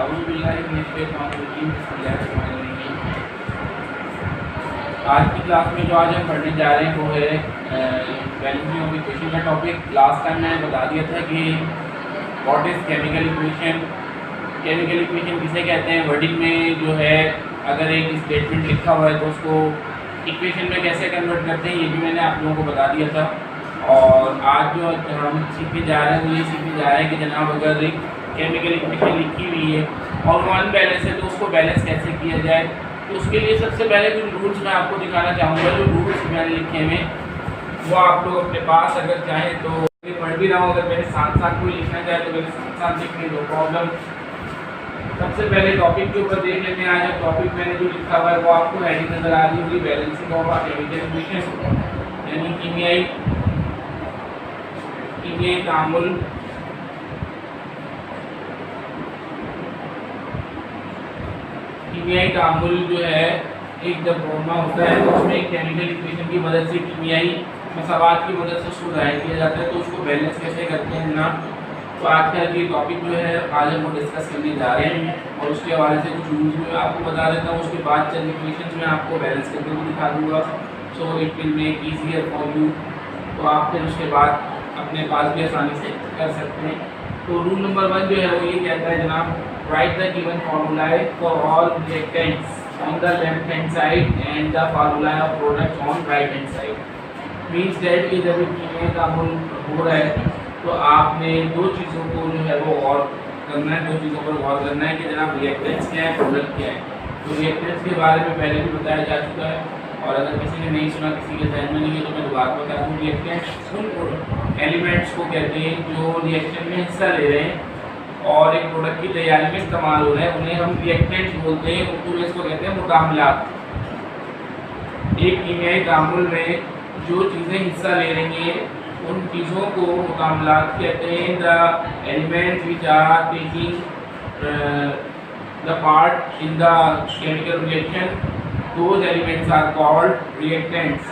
आज की क्लास में जो आज हम पढ़ने जा रहे हैं वो है बैलेंसिंग ऑफ इक्वेशन का टॉपिक। लास्ट टाइम मैंने बता दिया था कि what is chemical equation. Chemical equation किसे कहते हैं, वर्डिंग में जो है अगर एक स्टेटमेंट लिखा हुआ है तो उसको इक्वेशन में कैसे कन्वर्ट करते हैं ये भी मैंने आप लोगों को बता दिया था। और आज जो हम सीखने जा रहे हैं वो ये सीखने जा रहे हैं कि जनाब अगर एक केमिकल इक्वेशन लिखी हुई है और वो अनबैलेंस है तो उसको बैलेंस कैसे किया जाए। तो उसके लिए सबसे पहले कुछ रूल्स मैं आपको दिखाना चाहूँगा। जो रूल्स मैंने लिखे हैं वो आप लोग अपने पास अगर चाहें तो पढ़ भी रहा हूँ, अगर मेरे साथ साथ कोई लिखना चाहे तो मेरे साथ साथ लिखने नो प्रॉब्लम। सबसे पहले टॉपिक के ऊपर देख लेते हैं। आज टॉपिक मैंने जो लिखा हुआ है वो आपको हेडिंग नजर आ रही होगी, बैलेंसिंग ऑफ केमिकल इक्वेशन, यानी कीमियाई तामुल। कीमियाई तामुल जो है एक जब फॉर्मूला होता है तो उसमें एक केमिकल इक्वेशन की मदद से कीमियाई मसावात की मदद से उसको ज़ाहिर किया जाता है। तो उसको बैलेंस कैसे करते हैं ना, तो आज का ये टॉपिक जो है आज हम वो डिस्कस करने जा रहे हैं और उसके हवाले से कुछ रूल्स भी आपको बता देता हूँ। उसके बाद चंद इक्वेशन में आपको बैलेंस करके भी दिखा दूँगा। सो it will make easier for you. तो आप फिर उसके बाद अपने पास भी आसानी से कर सकते हैं। तो रूल नंबर 1 जो है वो ये कहता है जनाब, right the given formula for all reactants on the left hand side and the formula of products on right hand side। Means that कि जब कीमियाई तामुल हो रहा है तो आपने दो चीज़ों को जो है वो गौर करना है, दो चीज़ों पर गौर करना है कि जनाब रिएक्टेंट्स क्या है, प्रोडक्ट क्या है। तो रिएक्टेंट्स के बारे में पहले भी बताया जा चुका है और अगर किसी ने नहीं सुना, किसी के ध्यान में नहीं है तो मैं दोबारा बता दूँ। रिएक्टेंट्स उन एलिमेंट्स को कहते हैं जो रिएक्शन में हिस्सा ले रहे हैं और एक प्रोडक्ट की तैयारी में इस्तेमाल हो रहे हैं, उन्हें हम रिएक्टेंट्स बोलते हैं। उर्दू में इसको कहते हैं मुतामलात। एक कीमियाई तामुल में जो चीज़ें हिस्सा ले रही हैं उन चीज़ों को मुतामलात कहते हैं। The elements which are taking the part in the chemical reaction, those elements are called reactants.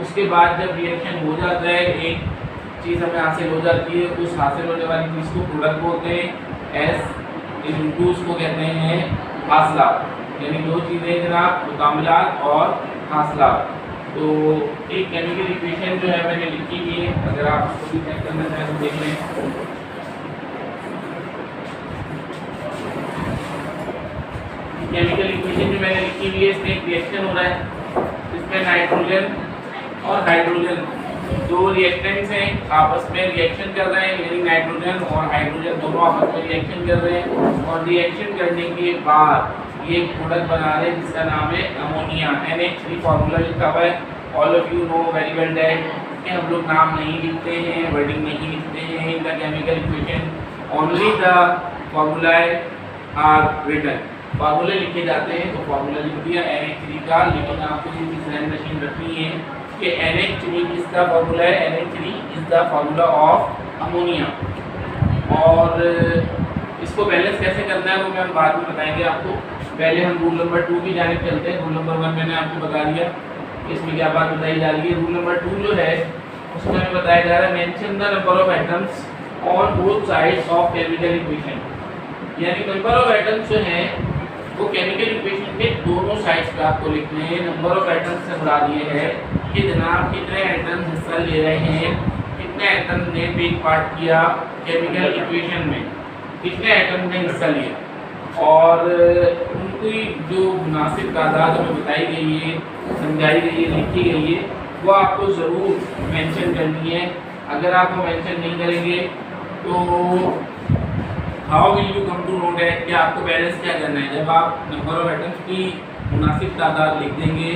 उसके बाद जब रिएक्शन हो जाता है, एक चीज़ हमें हासिल हो जाती है, उस हासिल होने वाली चीज़ को प्रोडक्ट बोलते हैं। उसको कहते हैं हासिला, यानी दो चीज़ें जनाब मुतामलात और हासिला। तो एक केमिकल इक्वेशन जो है मैंने लिखी हुई है, अगर आप उसको भी चेक करना चाहें तो देख लें। केमिकल इक्वेशन जो मैंने लिखी हुई है इसमें एक रिएक्शन हो रहा है, इसमें नाइट्रोजन और हाइड्रोजन दो रिएक्टेंट्स हैं, आपस में रिएक्शन कर रहे हैं, यानी नाइट्रोजन और हाइड्रोजन दोनों आपस में रिएक्शन कर रहे हैं। और रिएक्शन करने के बाद ये एक प्रोडक्ट बना रहे हैं जिसका नाम है अमोनिया। NH3 फार्मूला लिखा हुआ है। All of you know very well that कि हम लोग नाम नहीं लिखते हैं, वर्डिंग नहीं लिखते हैं in the chemical equation, only the formula are written. फार्मूले लिखे जाते हैं तो फार्मूला लिख दिया NH3 का, लेकिन आपको ये डिजाइन मशीन रखनी है कि NH3 किसका फार्मूला है। NH3 is the formula of ammonia. और इसको बैलेंस कैसे करना है वो मैं बाद में बताएंगे आपको। पहले हम रूल नंबर 2 की जानिब चलते हैं। रूल नंबर 1 मैंने आपको बता दिया, इसमें क्या बात बताई जा रही है। रूल नंबर 2 जो है उसमें हमें बताया जा रहा है mention the number of atoms on both sides of chemical equation, यानी नंबर ऑफ एटम्स जो हैं वो केमिकल इक्वेशन के दोनों साइड्स पे आपको लिखने हैं। नंबर ऑफ एटम्स से मुराद ये है कि जनाब कितने एटम्स हिस्सा ले रहे हैं, कितने एटम ने टेक पार्ट किया केमिकल इक्वेशन में, कितने एटम ने हिस्सा लिया और उनकी जो मुनासिब तादाद हमें बताई गई है, समझाई गई है, लिखी गई है, वो आपको ज़रूर मेंशन करनी है। अगर आप वो मेंशन नहीं करेंगे तो how will you come to know that कि आपको बैलेंस क्या करना है। जब आप नंबर ऑफ एटम्स की मुनासिब तादाद लिख देंगे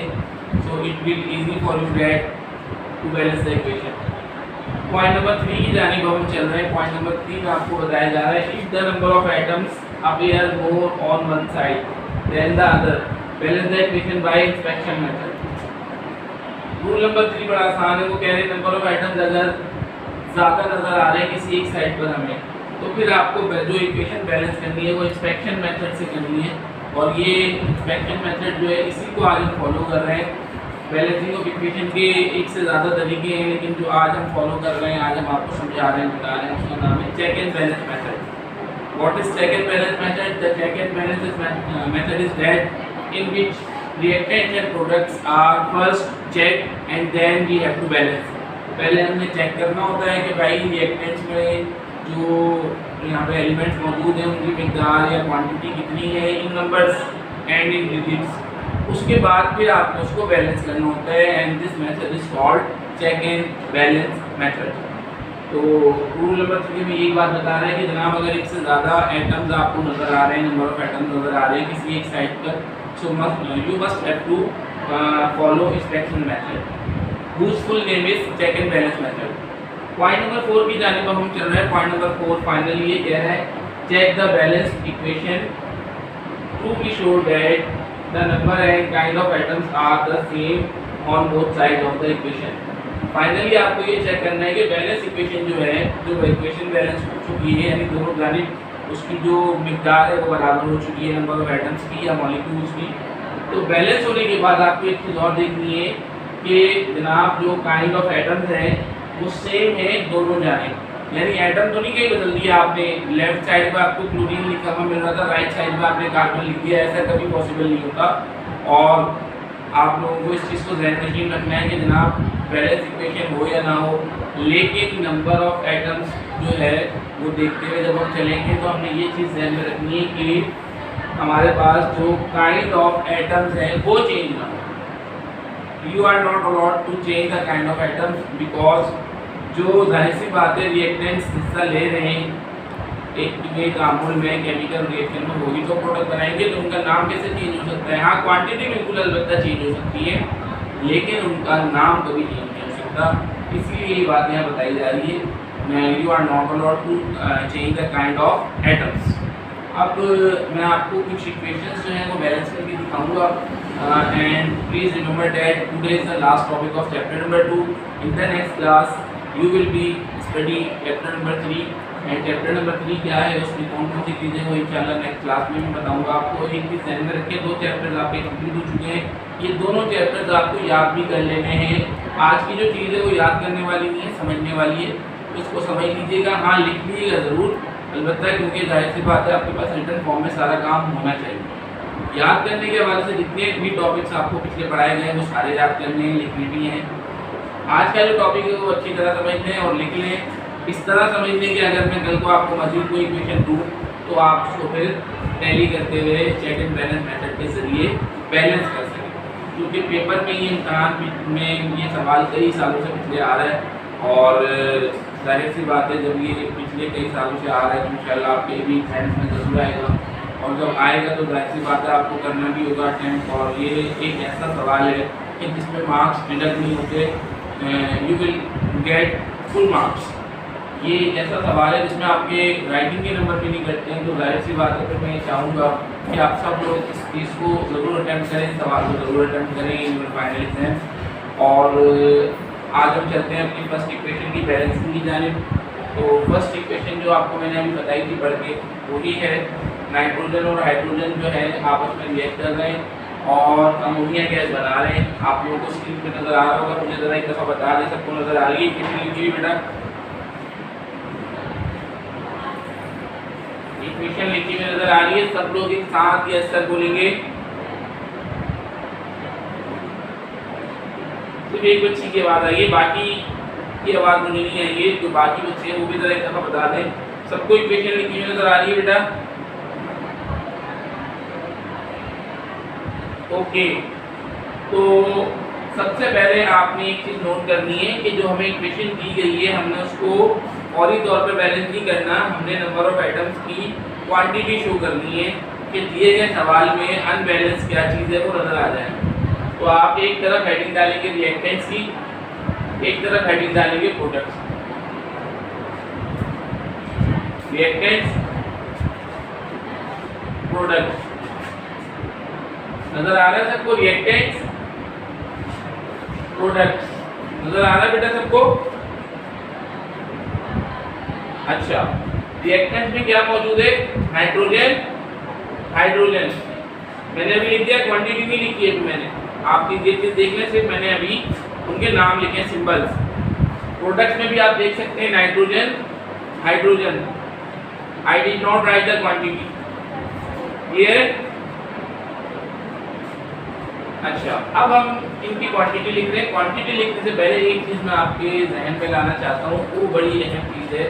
so it will easy for you that to balance the equation. Point number 3 की जानिब हम चल रहे हैं। पॉइंट नंबर 3 में आपको बताया जा रहा है if the number of atoms appear more on one side then the other balance the equation by inspection method. Rule number 3 बड़ा आसान है। वो कह रहे हैं नंबर ऑफ एटम्स अगर ज़्यादा नज़र आ रहे हैं किसी एक साइड पर हमें, तो फिर आपको जो इक्वेशन बैलेंस करनी है वो इंस्पेक्शन मेथड से करनी है। और ये इंस्पेक्शन मेथड जो है इसी को आज हम फॉलो कर रहे हैं। बैलेंसिंग ऑफ इक्वेशन के एक से ज़्यादा तरीके हैं, लेकिन जो आज हम फॉलो कर रहे हैं, आज हम आपको समझा रहे हैं, बता रहे हैं, उसका नाम है check and balance method. What is check and balance method? The check and balance method is that in which reactants and products are first checked and then we have to balance. पहले हमने check करना होता है कि भाई reactants में जो यहाँ पे एलिमेंट्स मौजूद हैं उनकी मिकदार या क्वांटिटी कितनी है in numbers and in digits. उसके बाद फिर आपको उसको बैलेंस करना होता है and this method is called check and balance method. तो रूल नंबर 3 में यही बात बता रहे हैं कि जनाब अगर एक से ज़्यादा एटम्स आपको नज़र आ रहे हैं, नंबर ऑफ एटम्स नज़र आ रहे हैं किसी एक साइड पर, so you must have to follow extraction method whose full name is check and balance method। Point number 4 की जानिब हम चल रहे हैं। पॉइंट नंबर 4 फाइनली ये क्या है, check the balance equation to be sure that the number and kind of atoms are the same on both side of the equation. Finally आपको ये चेक करना है कि बैलेंस इक्वेशन जो है, जो इक्वेशन बैलेंस हो चुकी है यानी दोनों जानिब उसकी जो मिकदार है वो बराबर हो चुकी है नंबर ऑफ एटम्स की या मॉलिक्यूल्स की। तो बैलेंस होने के बाद आपको एक चीज़ और देखनी है कि जनाब जो काइंड ऑफ एटम्स हैं वो सेम है दोनों जानिब, यानी एटम तो नहीं कहीं बदल दिया आपने, लेफ्ट साइड पर आपको क्लोरीन लिखा हुआ मिल रहा था, राइट साइड पर आपने कार्बन लिख दिया, ऐसा कभी पॉसिबल नहीं होता। और आप लोगों को इस चीज़ को ध्यान में रखना है कि जनाब बैलेंस इक्वेशन हो या ना हो, लेकिन नंबर ऑफ एटम्स जो है वो देखते हुए जब हम चलेंगे तो हमने ये चीज़ ध्यान में रखनी है कि हमारे पास जो काइंड ऑफ एटम्स हैं वो चेंज ना हो। You are not allowed to change the kind of atoms because जो जाहिर सी बात है रिएक्टेंट्स हिस्सा ले रहे हैं एक तामुल में केमिकल रिएक्शन में, होगी तो प्रोडक्ट बनाएंगे, तो उनका नाम कैसे चेंज हो सकता है। हाँ, क्वांटिटी बिल्कुल अलबत्ता चेंज हो सकती है लेकिन उनका नाम कभी चेंज नहीं हो सकता, इसलिए ये बात यहाँ बताई जा रही है। You are not allowed to change the kind of atoms. अब मैं आपको कुछ इक्वेशंस जो हैं वो बैलेंस करके दिखाऊंगा and please remember that today is the last topic of chapter number 2। In the next class you will be study chapter number 3 and chapter number 3 क्या है, उसमें कौन कौन सी चीज़ें वो इंशाल्लाह नेक्स्ट क्लास में मैं बताऊंगा आपको। एक चीज़ ध्यान में रखिए, 2 चैप्टर्स आपके कंप्लीट हो चुके हैं, ये दोनों चैप्टर्स आपको याद भी कर लेने हैं। आज की जो चीज़ है वो याद करने वाली नहीं है, समझने वाली है, इसको समझ लीजिएगा। हाँ, लिख लीजिएगा ज़रूर अलबत्ता, क्योंकि जाहिर सी बात है आपके पास रिटन फॉर्म में सारा काम होना चाहिए। याद करने के हवाले से जितने भी टॉपिक्स आपको पिछले पढ़ाए गए हैं वो सारे याद करने हैं, लिखने भी हैं। आज का जो टॉपिक है वो अच्छी तरह समझ लें और लिख लें, इस तरह समझ लें कि अगर मैं कल को आपको मज़ीद कोई इक्वेशन दूँ तो आप उसको फिर टैली करते हुए चेक एंड बैलेंस मेथड के ज़रिए बैलेंस कर सकें, क्योंकि पेपर में ये इम्तहान में ये सवाल कई सालों से पिछले आ रहा है और जाहिर सी बात है जब ये पिछले कई सालों से आ रहा है तो इंशाल्लाह आपके भी अटेम्प्ट में ज़रूर आएगा, और जब आएगा तो जाहिर सी बात है आपको करना भी होगा अटेम्प्ट। और ये एक ऐसा सवाल है कि जिसमें मार्क्स डिडक्ट नहीं होते, you will get full marks. ये एक ऐसा सवाल है जिसमें आपके राइटिंग के नंबर भी नहीं कटते हैं, तो जाहिर सी बात है फिर मैं चाहूँगा कि आप सब लोग इस चीज़ को ज़रूर अटेम्प्ट करें, इस सवाल को ज़रूर अटेम्प्ट करें इन फाइनल एग्जाम। और आज हम चलते हैं अपनी फर्स्ट इक्वेशन की बैलेंसिंग की जानिब। तो फर्स्ट इक्वेशन जो आपको मैंने अभी बताई थी पढ़ के, वही है नाइट्रोजन और हाइड्रोजन जो है आपस में रिएक्ट कर रहे हैं और अमोनिया गैस बना रहे हैं। आप लोगों को स्क्रीन पे नज़र आ रहा होगा, मुझे ज़रा एक दफ़ा बता दें सबको नज़र आ रही है इक्वेशन लिखी हुई बेटा, इक्वेशन लिखी हुई नज़र आ रही है। सब लोग एक साथ यस सर बोलेंगे, सिर्फ एक बच्ची की आवाज़ आई है, बाकी की आवाज़ मुझे नहीं आई है। जो बाकी बच्चे हैं वो भी ज़रा एक दफ़ा बता दें। सबको इक्वेशन लिखी हुई नज़र आ रही है बेटा? ओके, तो सबसे पहले आपने एक चीज़ नोट करनी है कि जो हमें इक्वेशन दी गई है हमने उसको फौरी तौर पर बैलेंस नहीं करना, हमने नंबर ऑफ आइटम्स की क्वांटिटी शो करनी है कि दिए गए सवाल में अनबैलेंस क्या चीज़ है वो नज़र आ जाए। तो आप एक तरफ हेडिंग डालेंगे रिएक्टेंट्स की, एक तरफ हेडिंग डालेंगे प्रोडक्ट्स। रिएक्टेंट्स प्रोडक्ट्स नजर आ रहा है सबको? रिएक्टेंट्स प्रोडक्ट्स नजर आ रहा है बेटा सबको? अच्छा, रिएक्टेंट्स में क्या मौजूद है? Nitrogen, hydrogen. मैंने अभी लिख दिया, क्वांटिटी नहीं लिखी है मैंने, आप ये चीज देख लें, सिर्फ मैंने अभी उनके नाम लिखे हैं, सिंबल्स। प्रोडक्ट्स में भी आप देख सकते हैं nitrogen, hydrogen. I did not right the quantity, clear? अच्छा, अब हम इनकी क्वांटिटी लिख रहे हैं। क्वांटिटी लिखने से पहले एक चीज़ मैं आपके जहन में लाना चाहता हूँ, वो बड़ी अहम चीज़ है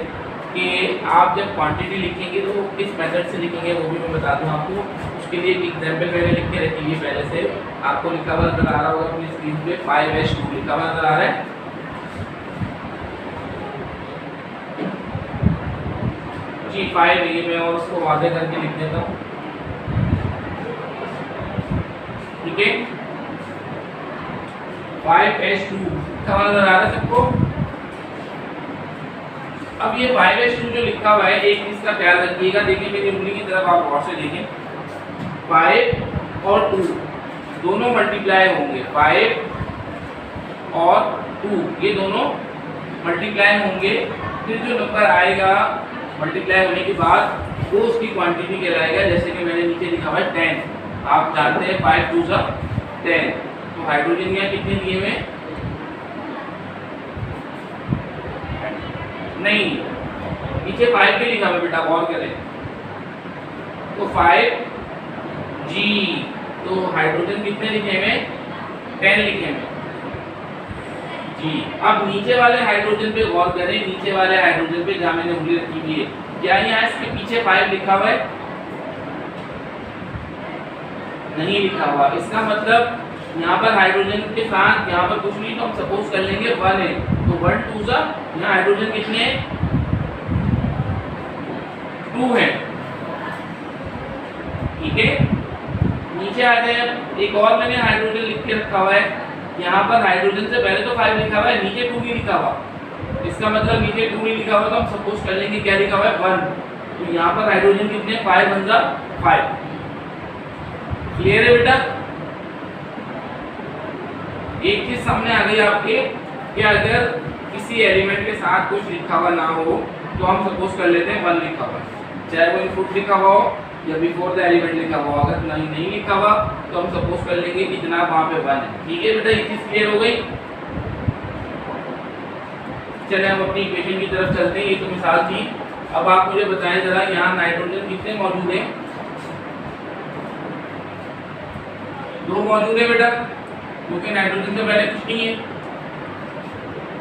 कि आप जब क्वांटिटी लिखेंगे तो वो किस मेथड से लिखेंगे वो भी मैं बता दूँ आपको। उसके लिए एक एग्जाम्पल मैंने लिख के रखी है पहले से, आपको लिखा हुआ नजर आ रहा होगा अपनी स्क्रीन पे 5s2 लिखा हुआ नजर आ रहा है। जी 5 है ये, मैं और उसको वादे करके लिख देता हूँ, ठीक है। 5s2 लिखा हुआ नजर आ रहा है सबको। अब ये 5s2 जो लिखा हुआ है, एक चीज का ख्याल रखिएगा, देखिए मेरी उंगली की तरफ आप गौर से देखें, 5 और 2 दोनों मल्टीप्लाई होंगे, 5 और 2 ये दोनों मल्टीप्लाई होंगे। फिर जो नंबर आएगा मल्टीप्लाई होने के बाद वो उसकी क्वांटिटी कहलाएगा। जैसे कि मैंने नीचे लिखा हुआ है 10, आप जानते हैं 5 2 सा 10, तो हाइड्रोजन यहाँ कितने दिए हुए? नहीं, नीचे 5 के लिखा हुआ बेटा, गौर करें, तो 5G, तो हाइड्रोजन कितने लिखे हुए? 10 लिखे हुए जी। अब नीचे वाले हाइड्रोजन पे गौर करें, नीचे वाले हाइड्रोजन पे जहाँ मैंने उंगली रखी हुई है, क्या यहाँ इसके पीछे 5 लिखा हुआ है? नहीं लिखा हुआ। इसका मतलब यहाँ पर हाइड्रोजन के साथ यहाँ पर कुछ नहीं, तो हम सपोज कर लेंगे 1 है, तो 1 2 सा यहाँ हाइड्रोजन कितने हैं? 2 है, ठीक है। नीचे आ जाए, एक और मैंने हाइड्रोजन लिख के रखा हुआ है, यहाँ पर हाइड्रोजन से पहले तो 5 लिखा हुआ है, नीचे 2 नहीं लिखा हुआ। इसका मतलब नीचे 2 नहीं लिखा हुआ, तो हम सपोज कर लेंगे क्या लिखा हुआ है? 1, तो यहाँ पर हाइड्रोजन कितने? 5 1 जा 5। क्लियर है बेटा? एक चीज सामने आ गई आपके कि अगर किसी एलिमेंट के साथ कुछ लिखा हुआ ना हो तो हम सपोज कर लेते हैं 1 लिखा हुआ, चाहे वो इनपुट लिखा हुआ हो या बिफोर द एलिमेंट लिखा हुआ। अगर नहीं लिखा हुआ तो हम सपोज कर लेंगे कि जनाब वहाँ पे 1 है। ठीक है बेटा, ये चीज क्लियर हो गई। चले हम अपनी इक्वेशन की तरफ चलते हैं। ये तो मिसाल थी। अब आप मुझे बताएं जरा, यहाँ नाइट्रोजन कितने मौजूद हैं? 2 मौजूद है बेटा, क्योंकि नाइट्रोजन से पहले कुछ नहीं है।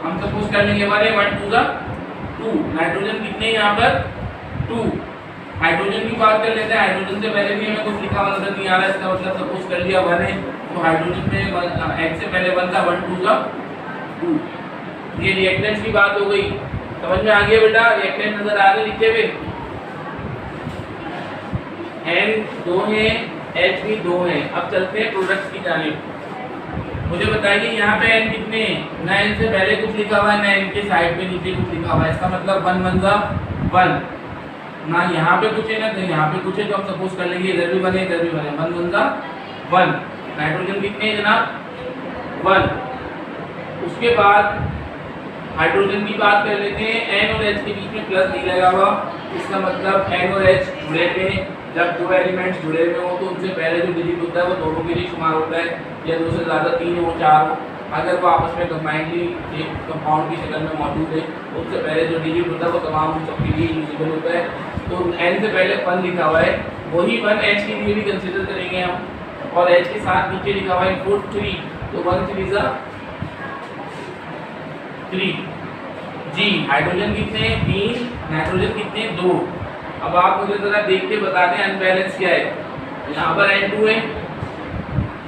हम सपोज कर लेंगे 1 2 जा 2। नाइट्रोजन कितने हैं यहाँ पर? 2। हाइड्रोजन की बात कर लेते हैं। हाइड्रोजन से पहले भी हमें कुछ लिखा हुआ नजर नहीं आ रहा है, इसका मतलब सपोज कर लिया 1 है, तो हाइड्रोजन में H से पहले 1 था, 1 2 जा 2। ये रिएक्टेंट्स की बात हो गई, समझ में आ गया बेटा? रिएक्टेंट नजर आ रहे लिखे हुए, N 2 है, H भी 2 है। अब चलते हैं प्रोडक्ट्स की जानिब। मुझे बताइए यहाँ पे N कितने हैं? ना N से पहले कुछ लिखा हुआ है, ना N के साइड पे नीचे कुछ लिखा हुआ है। इसका मतलब 1 1 जा 1, ना यहाँ पे कुछ है ना यहाँ पे कुछ है, तो हम सपोज कर लेंगे इधर भी 1 है, इधर भी 1 है। 1 1 जा 1। नाइट्रोजन कितने हैं जनाब? 1। उसके बाद हाइड्रोजन की बात कर लेते हैं। N और H के बीच में प्लस नहीं लगा हुआ, इसका मतलब N और H जुड़े हुए हैं। जब 2 एलिमेंट्स जुड़े हुए हो तो उनसे पहले जो डिजिट होता है वो दोनों के लिए शुमार होता है, या 2 से ज़्यादा 3 हो 4 हो। अगर वो आपस में कंबाइंडली एक कंपाउंड की शक्ल में मौजूद है तो उससे पहले जो डिजिट होता है वो तमाम उन सबके लिए यूजेबल होता है। तो N से पहले 1 लिखा हुआ है, वही 1 H के लिए भी कंसिडर करेंगे हम, और H के साथ नीचे लिखा हुआ है इनपुट 3, तो 1 3 जा 3। जी हाइड्रोजन कितने? 3। नाइट्रोजन कितने? 2। अब आप मुझे जरा देख के बता दें अनबैलेंस क्या है। यहाँ पर N2 है,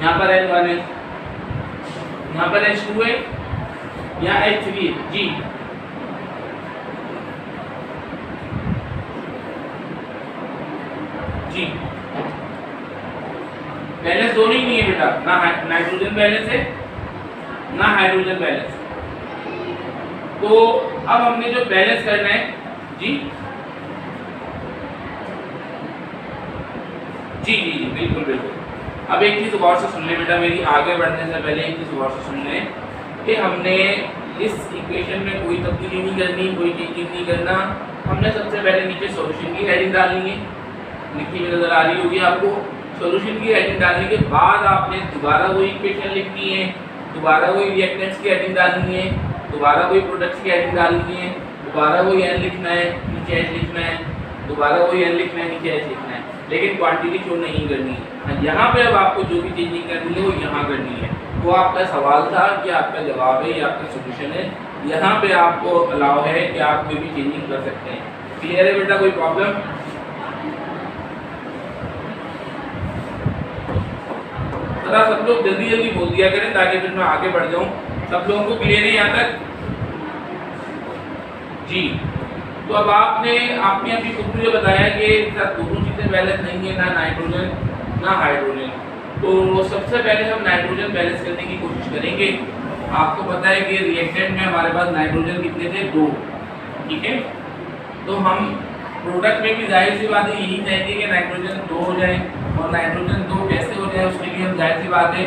यहाँ पर N1 है, यहाँ पर H2 है, यहाँ H3 है। जी जी बैलेंस दोनों ही नहीं है बेटा, ना नाइट्रोजन बैलेंस है ना हाइड्रोजन बैलेंस। तो अब हमने जो बैलेंस करना है जी जी जी जी बिल्कुल बिल्कुल। अब एक चीज़ गौर से सुन ले बेटा मेरी, आगे बढ़ने से पहले एक चीज़ गौर से सुन ले कि हमने इस इक्वेशन में कोई तब्दीली नहीं करनी, कोई चेंजिंग नहीं करना। हमने सबसे पहले नीचे सॉल्यूशन की हेडिंग डालनी है, लिखी हुई नज़र आ रही होगी आपको। सॉल्यूशन की हेडिंग डालने के बाद आपने दोबारा वही इक्वेशन लिखनी है, दोबारा वही रिएक्टेंट्स की हेडिंग डालनी है, दोबारा वही प्रोडक्ट्स की हेडिंग डालनी है, दोबारा वही N लिखना है, नीचे H लिखना है, दोबारा वही N लिखना है, नीचे H लिखना है। लेकिन क्वांटिटी शो नहीं करनी है। यहाँ पे अब आपको जो भी चेंजिंग करनी है वो यहाँ करनी है। वो आपका सवाल था कि आपका जवाब है, ये आपका सोल्यूशन है। यहाँ पे आपको अलाउ है कि आप कोई भी चेंजिंग कर सकते हैं। क्लियर है बेटा, कोई प्रॉब्लम? सब लोग जल्दी जल्दी बोल दिया करें ताकि फिर मैं आगे बढ़ जाऊं। सब लोगों को क्लियर है यहाँ तक? जी। तो अब आपने अभी खुद मुझे बताया कि दोनों चीज़ें बैलेंस नहीं है, ना नाइट्रोजन ना हाइड्रोजन। तो सबसे पहले हम नाइट्रोजन बैलेंस करने की कोशिश करेंगे। आपको पता है कि रिएक्टेंट में हमारे पास नाइट्रोजन कितने थे? 2। ठीक है, तो हम प्रोडक्ट में भी जाहिर सी बात है यही चाहेंगे कि नाइट्रोजन 2 हो जाए। और नाइट्रोजन 2 कैसे हो जाए उसके लिए हम जाहिर सी बात है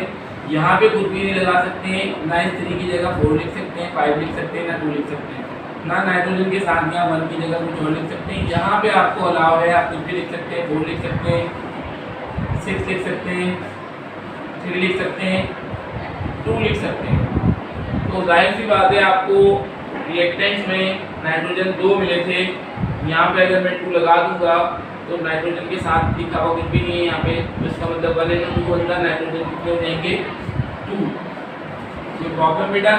यहाँ पे कुछ भी नहीं लगा सकते हैं, ना इस 3 की जगह 4 लिख सकते हैं, 5 लिख सकते हैं, ना 2 लिख सकते हैं, ना नाइट्रोजन के साथ यहाँ 1 की जगह कुछ और लिख सकते हैं। यहाँ पे आपको अलाउ है, आप कुछ भी लिख सकते हैं, 4 लिख सकते हैं, 6 लिख सकते हैं, 3 लिख सकते हैं, 2 लिख सकते हैं। तो जाहिर सी बात है आपको रिएक्टेंट्स में नाइट्रोजन 2 मिले थे। यहाँ पे अगर मैं 2 लगा दूंगा तो नाइट्रोजन के साथ लिखा हुआ कुछ भी नहीं है यहाँ पे, तो इसका मतलब 1 और 2 अंदर नाइट्रोजन कितने हो जाएंगे? 2। ये प्रॉब्लम बेटा?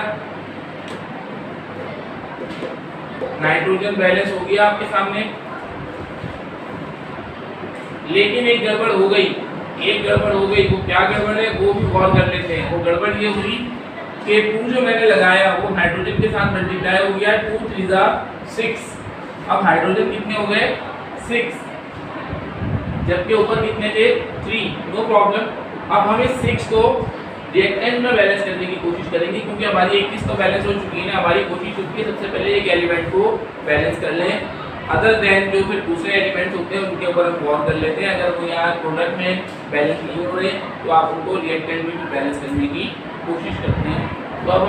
नाइट्रोजन बैलेंस हो गया आपके सामने, लेकिन एक गड़बड़ हो गई। वो क्या गड़बड़ है वो भी गौर कर लेते हैं। वो गड़बड़ ये हुई कि 2 जो मैंने लगाया वो हाइड्रोजन के साथ मल्टीप्लाई हो गया, 2 3 6। अब हाइड्रोजन कितने हो गए? 6, जबकि ऊपर कितने थे? 3। No problem. अब हम इस 6 को रिएक्टेंट में बैलेंस करने की कोशिश करेंगे, क्योंकि हमारी एक चीज़ तो बैलेंस हो चुकी है ना। हमारी कोशिश होती है सबसे पहले एक एलिमेंट को बैलेंस कर लें, अदर देन जो फिर दूसरे एलिमेंट्स होते हैं उनके ऊपर हम गौर कर लेते हैं। अगर वो यहाँ प्रोडक्ट में बैलेंस नहीं हो रहे तो आप उनको रिएक्टेंट में भी बैलेंस करने की कोशिश करते हैं। तो अब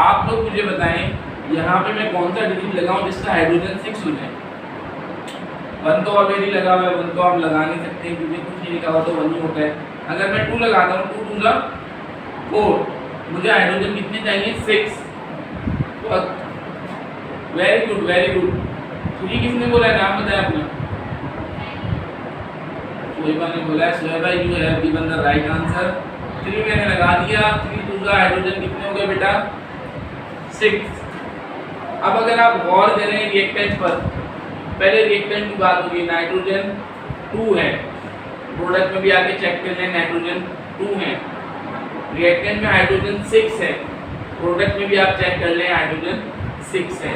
आप लोग मुझे बताएं यहाँ पे मैं कौन सा डिजिट लगाऊँ जिसका हाइड्रोजन 6 हो जाए? 1 तो ऑलरेडी लगा हुआ है, 1 तो आप लगा नहीं सकते क्योंकि कुछ नहीं लिखा हुआ तो 1 ही होता है। अगर मैं 2 लगाता हूँ, 2 2 4, मुझे हाइड्रोजन कितने चाहिए? 6। तो वेरी गुड, वेरी गुड। 3 किसने बोला है? नाम बताया आपने? सोहेबा ने बोला है। Soheba, you have given the right answer. 3 मैंने लगा दिया। 3 2 हाइड्रोजन कितने हो गए बेटा? 6। अब अगर आप गौर करें रिएक्टेंट पर, पहले रिएक्टेंट की बात होगी, नाइट्रोजन 2 है, प्रोडक्ट में भी आके चेक कर लें नाइट्रोजन 2 है, रिएक्टेंट में हाइड्रोजन 6 है, प्रोडक्ट में भी आप चेक कर लें हाइड्रोजन 6 है।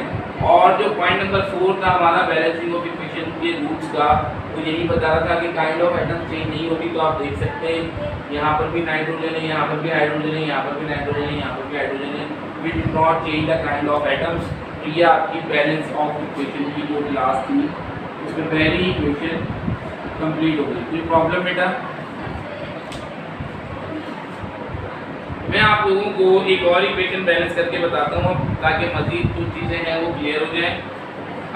और जो पॉइंट नंबर 4 था हमारा बैलेंसिंग ऑफ इक्वेशन के रूल्स का, तो यही बता रहा था कि काइंड ऑफ एटम चेंज नहीं होती। तो आप देख सकते हैं यहाँ पर भी नाइट्रोजन है, यहाँ पर भी हाइड्रोजन है, यहाँ पर भी नाइट्रोजन है, यहाँ पर भी हाइड्रोजन है। We did not change the kind of atoms. तो ये आपकी बैलेंस ऑफ इक्वेशन की जो क्लास थी उसमें पहली इक्वेशन कंप्लीट हो गई। कोई प्रॉब्लम बेटा? मैं आप लोगों को एक और इक्वेशन बैलेंस करके बताता हूँ ताकि मज़ीद कुछ चीज़ें हैं वो क्लियर हो जाएं।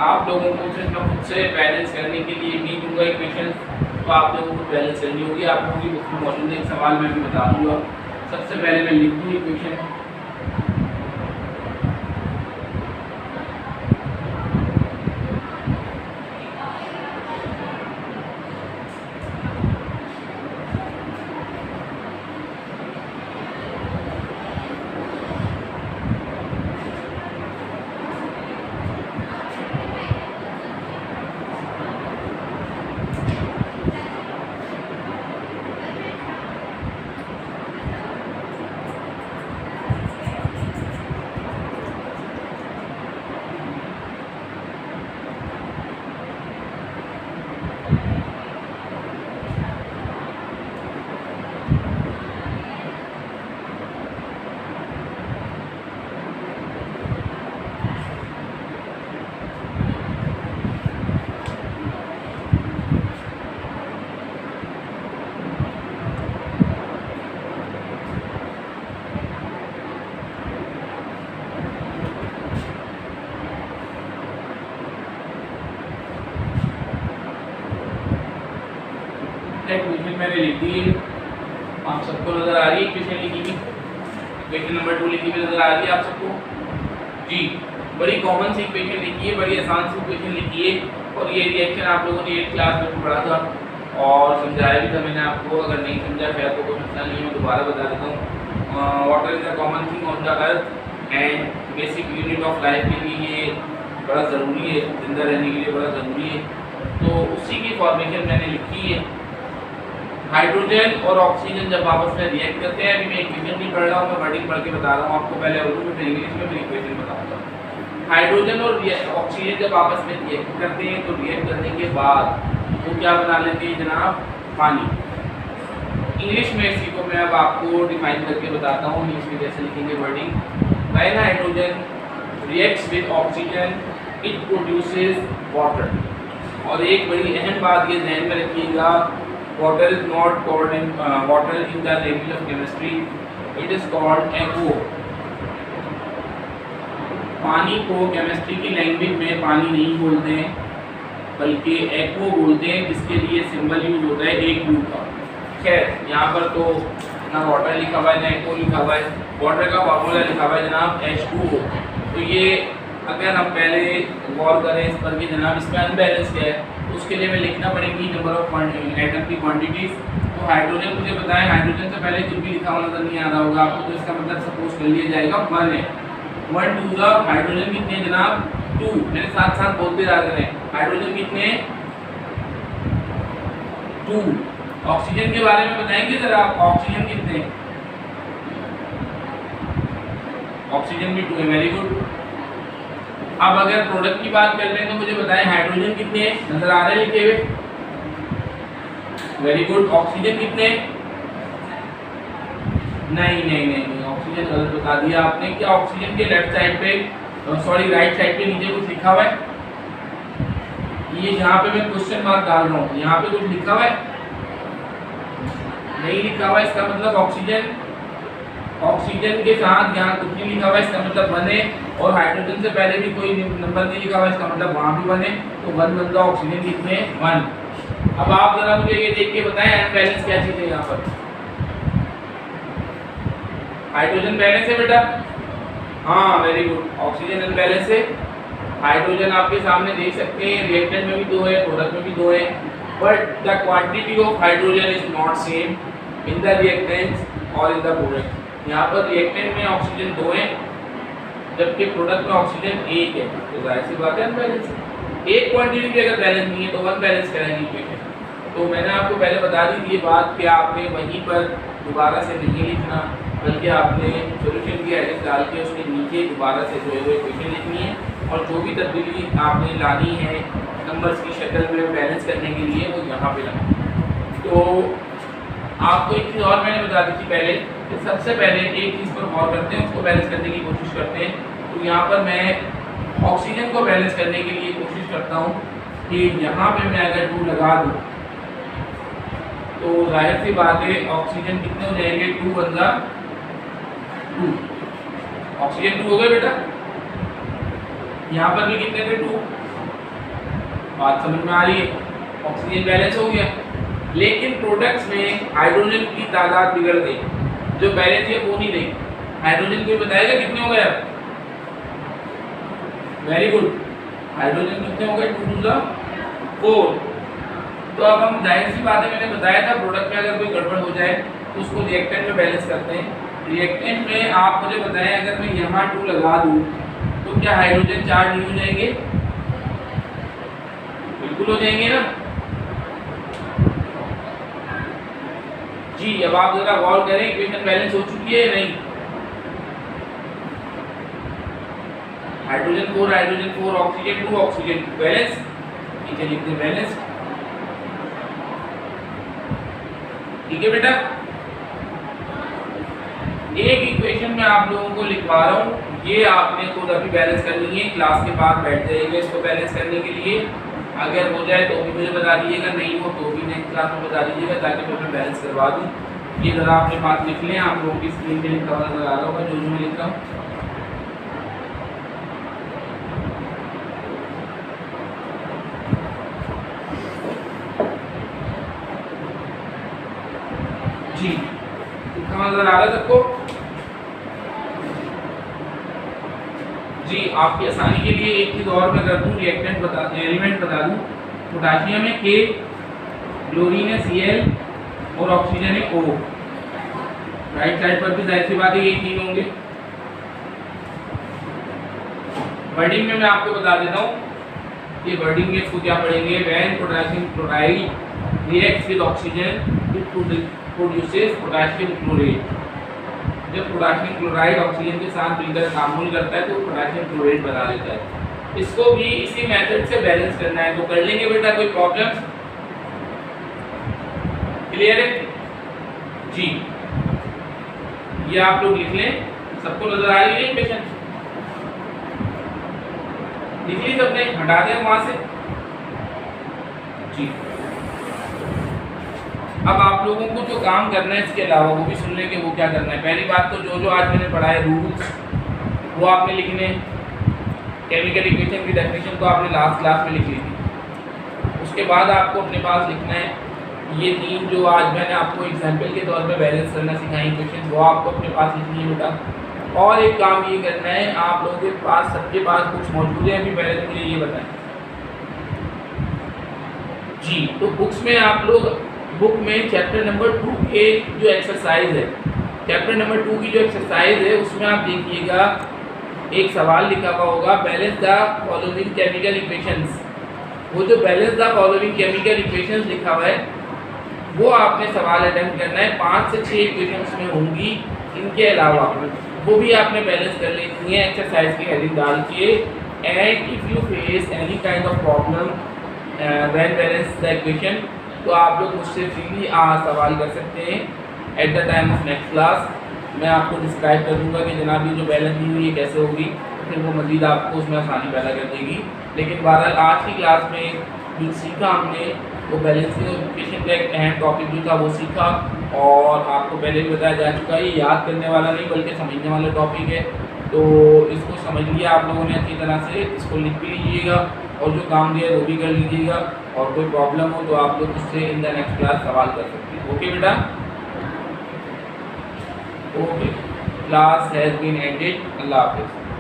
आप लोगों को सिर्फ मैं खुद से बैलेंस करने के लिए नहीं दूंगा इक्वेशन, तो आप लोगों को बैलेंस करनी होगी। आप लोगों की बुक में मौजूद है, एक सवाल मैं भी बता दूँगा। सबसे पहले मैं लिख दूँ इक्वेशन। इक्वेशन मैंने लिख दी है, आप सबको नजर आ रही है इक्वेशन लिखी हुई? इक्वेशन नंबर 2 लिखी हुई नजर आ रही है आप सबको? जी, बड़ी कॉमन सी इक्वेशन लिखी है, बड़ी आसान सी इक्वेशन लिखी है। और ये रिएक्शन आप लोगों ने 8th क्लास में पढ़ा था। और समझाया भी था मैंने आपको, अगर नहीं समझा फिर तो कोई मसला नहीं है, मैं दोबारा बता देता हूँ। Water is a common thing on the earth and basic unit of life के लिए ये बड़ा ज़रूरी है, जिंदा रहने के लिए बड़ा ज़रूरी है। तो उसी की फॉर्मेशन मैंने लिखी है। हाइड्रोजन और ऑक्सीजन जब आपस में रिएक्ट करते हैं, अभी मैं इक्वेशन नहीं पढ़ रहा हूँ, मैं वर्डिंग पढ़ के बता रहा हूँ आपको, पहले उर्दू में फिर इंग्लिश में फिर इक्वेशन बताऊँगा। हाइड्रोजन और ऑक्सीजन जब आपस में रिएक्ट करते हैं तो रिएक्ट करने के बाद वो क्या बना लेते हैं जनाब, पानी। इंग्लिश में इसी को मैं अब आपको डिफाइन करके बताता हूँ, इंग्लिश में कैसे लिखेंगे wording. When hydrogen reacts with oxygen it produces water. और एक बड़ी अहम बात ये ध्यान में रखिएगा, water is not called in water in the language of chemistry, it is called aqua. पानी को केमिस्ट्री की लैंग्वेज में पानी नहीं बोलते हैं, बल्कि एक्वा बोलते हैं, जिसके लिए सिंबल यूज होता है एक यू का। खैर यहाँ पर तो ना वाटर लिखा हुआ है ना एक्वा लिखा हुआ है, वाटर का फार्मूला लिखा हुआ है जनाब H2O। तो ये अगर हम पहले गौर करें इस पर कि जनाब इसमें अनबैलेंस क्या है, उसके लिए मैं लिखना पड़ेगी नंबर ऑफ एटम की क्वांटिटीज़। तो हाइड्रोजन मुझे बताएं, हाइड्रोजन से पहले कुछ भी लिखा हुआ नजर नहीं आ रहा होगा आपको, तो इसका मतलब सपोज कर लिया जाएगा 1 है। 1 2 द हाइड्रोजन कितने हैं जनाब, 2। मेरे साथ साथ बोलते रहा करें, हाइड्रोजन कितने, 2। ऑक्सीजन के बारे में बताएंगे जरा, ऑक्सीजन कितने, ऑक्सीजन भी 2 है, वेरी गुड। अब अगर प्रोडक्ट की बात कर लें तो मुझे बताएं हाइड्रोजन कितने हैं, नजर आ रहे हैं लिखे हुए, वेरी गुड। ऑक्सीजन कितने, नहीं नहीं नहीं नहीं, ऑक्सीजन गलत बता दिया आपने। क्या ऑक्सीजन के लेफ्ट साइड पे, सॉरी राइट साइड पे नीचे कुछ लिखा हुआ है, ये यहाँ पे मैं क्वेश्चन मार्क डाल रहा हूँ, यहाँ पे कुछ लिखा हुआ है, नहीं लिखा हुआ, इसका मतलब ऑक्सीजन, ऑक्सीजन के साथ यहाँ कुछ नहीं लिखा हुआ, इसका मतलब 1 है। और हाइड्रोजन से पहले भी कोई नंबर नहीं लिखा हुआ, इसका मतलब वहाँ भी 1 है, तो 1 बनता ऑक्सीजन कितने, 1। अब आप जरा मुझे ये देख के बताएं अनबैलेंस क्या चीज़ है यहाँ पर, हाइड्रोजन बैलेंस है बेटा, हाँ वेरी गुड, ऑक्सीजन अनबैलेंस है। हाइड्रोजन आपके सामने देख सकते हैं, रिएक्टेंट में भी 2 है, प्रोडक्ट में भी 2 है, but the quantity of hydrogen is not same in the reactant और इन द प्रोडक्ट। यहाँ पर रिएक्टेंट में ऑक्सीजन 2 है, जबकि प्रोडक्ट में ऑक्सीजन 1 है, तो जाहिर सी बात है अनबैलेंस है। एक क्वांटिटी भी अगर बैलेंस नहीं है तो अनबैलेंस कराएंगे इक्वेशन। तो मैंने आपको पहले बता दी थी ये बात कि आपने वहीं पर दोबारा से नहीं लिखना, बल्कि आपने सोल्यूशन की हेडिंग डाल के उसके नीचे दोबारा से जो है वो इक्वेशन लिखनी है, और जो भी तब्दीली आपने लानी है नंबर्स की शक्ल में बैलेंस करने के लिए वो यहाँ पे लानी। तो आपको एक चीज़ और मैंने बता दी थी पहले कि सबसे पहले एक चीज़ पर गौर करते हैं, उसको बैलेंस करने की कोशिश करते हैं। तो यहाँ पर मैं ऑक्सीजन को बैलेंस करने के लिए कोशिश करता हूँ कि यहाँ पे मैं अगर 2 लगा दूँ तो जाहिर सी बात है ऑक्सीजन कितने हो जाएंगे, 2 × 2, ऑक्सीजन 2 हो गए बेटा। यहाँ पर भी कितने थे, 2, बात समझ में आ रही है, ऑक्सीजन बैलेंस हो गया। लेकिन प्रोडक्ट्स में हाइड्रोजन की तादाद बिगड़ गई, जो पहले थी वो नहीं रही। हाइड्रोजन को बताएगा कितने हो गए, वेरी गुड, हाइड्रोजन कितने हो गए, 2 × 4। तो अब हम जाहिर सी बात है, मैंने बताया था प्रोडक्ट में अगर कोई गड़बड़ हो जाए तो उसको रिएक्टेंट में बैलेंस करते हैं। रिएक्टेंट में आप मुझे बताएं अगर मैं यहाँ 2 लगा दूँ तो क्या हाइड्रोजन 4 नहीं हो जाएंगे, बिल्कुल हो जाएंगे ना जी। अब आप जरा गौर करें इक्वेशन बैलेंस हो चुकी है या नहीं, hydrogen 4 hydrogen 4, oxygen 2 oxygen 2, balance, नीचे लिखते बैलेंस, ठीक है बेटा। एक इक्वेशन में आप लोगों को लिखवा रहा हूँ, ये आपने खुद अभी बैलेंस करनी है, क्लास के पास बैठ जाइएगा इसको बैलेंस करने के लिए। अगर हो जाए तो भी मुझे बता दीजिएगा, नहीं हो तो भी नेक्स्ट क्लास में बता दीजिएगा, ताकि मैं बैलेंस करवा दूँ। ये ज़रा अपने पास लिख लें, आप लोगों की स्क्रीन पे लिखा हुआ नजर आ रहा होगा जो मैं लिख रहा हूँ। जी लिखा नजर आ रहा है सबको जी। आपकी आसानी के लिए एक चीज़ और मैं कर दूँ, रिएक्टेंट बता, एलिमेंट बता दूँ। पोटाशियम है K, क्लोरीन है Cl और ऑक्सीजन है O। राइट साइड पर भी जाहिर सी बात है ये तीन होंगे। वर्डिंग में मैं आपको बता देता हूँ कि वर्डिंग में इसको क्या पढ़ेंगे, when potassium chloride reacts with oxygen it produces potassium chlorate. जब पोटेशियम क्लोराइड ऑक्सीजन के साथ मिलकर तामुल करता है तो पोटेशियम क्लोरेट बना देता है। इसको भी इसी मेथड से बैलेंस करना है, तो कर लेंगे बेटा, कोई प्रॉब्लम? क्लियर है जी? ये आप लोग लिख लें, सबको नजर आ रही है इक्वेशन? लिख ली सबने? हटा दें वहां से जी। अब आप लोगों को जो काम करना है इसके अलावा वो भी सुन लें कि वो क्या करना है। पहली बात तो जो आज मैंने पढ़ा है रूल्स वो आपने लिखने। केमिकल इक्वेशन की डेफिनेशन तो आपने लास्ट क्लास में लिख ली थी। उसके बाद आपको अपने पास लिखना है ये तीन जो आज मैंने आपको एग्जाम्पल के तौर पे बैलेंस करना सिखाई इक्वेशन, वो आपको अपने पास लिखनी है बेटा। और एक काम ये करना है, आप लोगों के पास सबके पास बुक्स मौजूद है? अभी पहले तो मुझे ये बताएं जी। तो बुक्स में आप लोग बुक में चैप्टर नंबर 2 के जो एक्सरसाइज है, चैप्टर नंबर 2 की जो एक्सरसाइज है उसमें आप देखिएगा एक सवाल लिखा हुआ होगा, balance the following chemical equations. वो जो balance the following chemical equations लिखा हुआ है वो आपने सवाल अटेम्प्ट करना है। 5 से 6 इक्वेशंस में होंगी, इनके अलावा वो भी आपने बैलेंस कर लेनी है। एक्सरसाइज की हेडिंग डाल के, and if you face any kind of problem when balance the equation, तो आप लोग मुझसे फ्रीली सवाल कर सकते हैं at the time of next class. मैं आपको डिस्क्राइब कर दूंगा कि जनाब ये जो बैलेंस दी हुई है कैसे होगी, फिर वो मज़ीद आपको उसमें आसानी पैदा कर देगी। लेकिन बहरहाल आज की क्लास में जो सीखा हमने वो बैलेंसिंग ऑफ इक्वेशन का एक अहम टॉपिक भी था, वो सीखा। और आपको पहले भी बताया जा चुका है ये याद करने वाला नहीं बल्कि समझने वाला टॉपिक है। तो इसको समझ लिया आप लोगों ने अच्छी तरह से, इसको लिख भी लीजिएगा और जो काम दिया है वो भी कर लीजिएगा। और कोई प्रॉब्लम हो तो आप लोग उससे इन द नेक्स्ट क्लास सवाल कर सकते हैं। ओके बेटा, okay, class has been ended. अल्लाह हाफिज़।